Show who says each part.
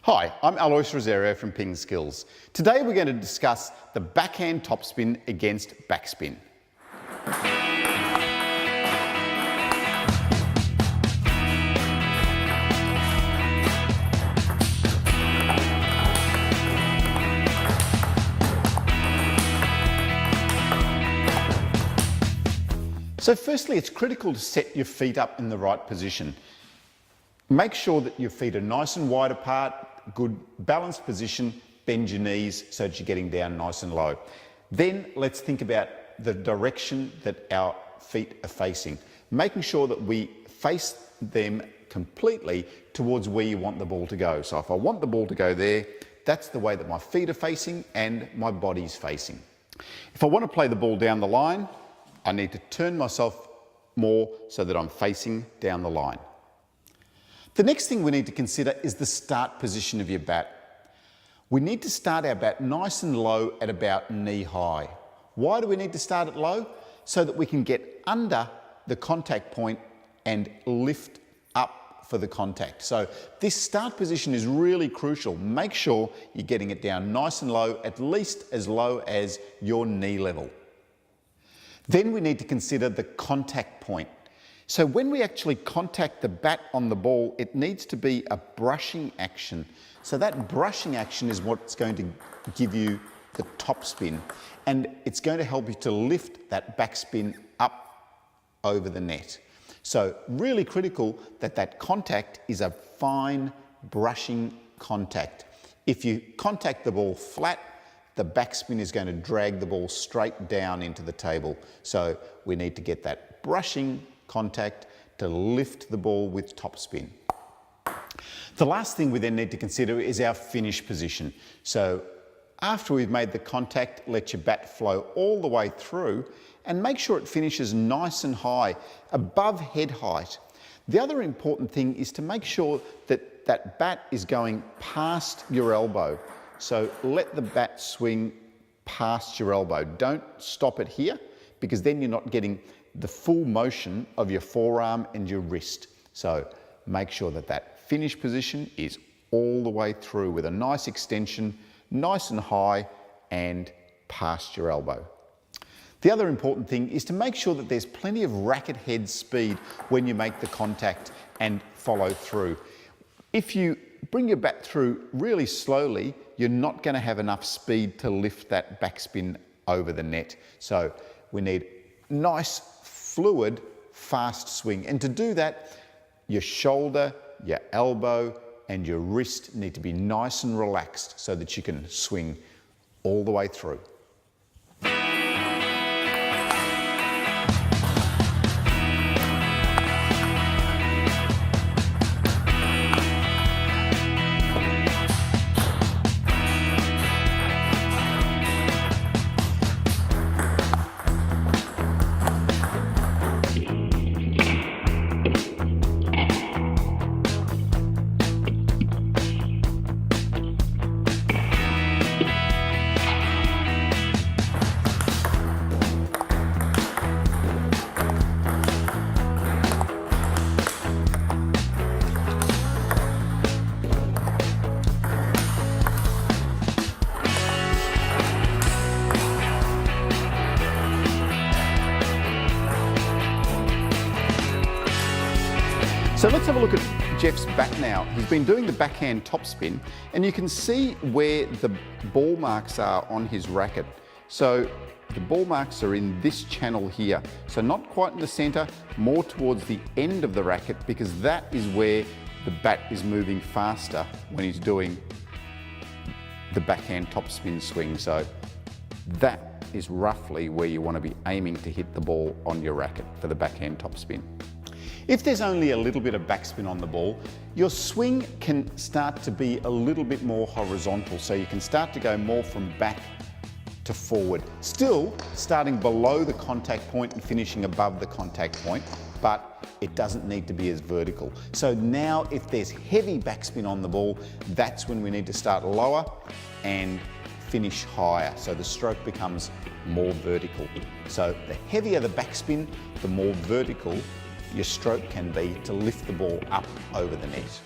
Speaker 1: Hi, I'm Alois Rosario from PingSkills. Today we're going to discuss the backhand topspin against backspin. So firstly, it's critical to set your feet up in the right position. Make sure that your feet are nice and wide apart, good balanced position, bend your knees so that you're getting down nice and low. Then let's think about the direction that our feet are facing, making sure that we face them completely towards where you want the ball to go. So if I want the ball to go there, that's the way that my feet are facing and my body's facing. If I want to play the ball down the line, I need to turn myself more so that I'm facing down the line. The next thing we need to consider is the start position of your bat. We need to start our bat nice and low at about knee high. Why do we need to start it low? So that we can get under the contact point and lift up for the contact. So this start position is really crucial. Make sure you're getting it down nice and low, at least as low as your knee level. Then we need to consider the contact point. So when we actually contact the bat on the ball, it needs to be a brushing action. So that brushing action is what's going to give you the topspin, and it's going to help you to lift that backspin up over the net. So really critical that that contact is a fine brushing contact. If you contact the ball flat, the backspin is going to drag the ball straight down into the table. So we need to get that brushing contact to lift the ball with topspin. The last thing we then need to consider is our finish position. So after we've made the contact, let your bat flow all the way through and make sure it finishes nice and high, above head height. The other important thing is to make sure that that bat is going past your elbow. So let the bat swing past your elbow. Don't stop it here, because then you're not getting the full motion of your forearm and your wrist. So make sure that that finish position is all the way through with a nice extension, nice and high and past your elbow. The other important thing is to make sure that there's plenty of racket head speed when you make the contact and follow through. If you bring your bat through really slowly, you're not going to have enough speed to lift that backspin over the net. So we need nice, fluid, fast swing. And to do that, your shoulder, your elbow, and your wrist need to be nice and relaxed so that you can swing all the way through. So let's have a look at Jeff's bat now. He's been doing the backhand topspin, and you can see where the ball marks are on his racket. So the ball marks are in this channel here. So not quite in the center, more towards the end of the racket, because that is where the bat is moving faster when he's doing the backhand topspin swing. So that is roughly where you want to be aiming to hit the ball on your racket for the backhand topspin. If there's only a little bit of backspin on the ball, your swing can start to be a little bit more horizontal, so you can start to go more from back to forward. Still starting below the contact point and finishing above the contact point, but it doesn't need to be as vertical. So now if there's heavy backspin on the ball, that's when we need to start lower and finish higher, so the stroke becomes more vertical. So the heavier the backspin, the more vertical your stroke can be to lift the ball up over the net.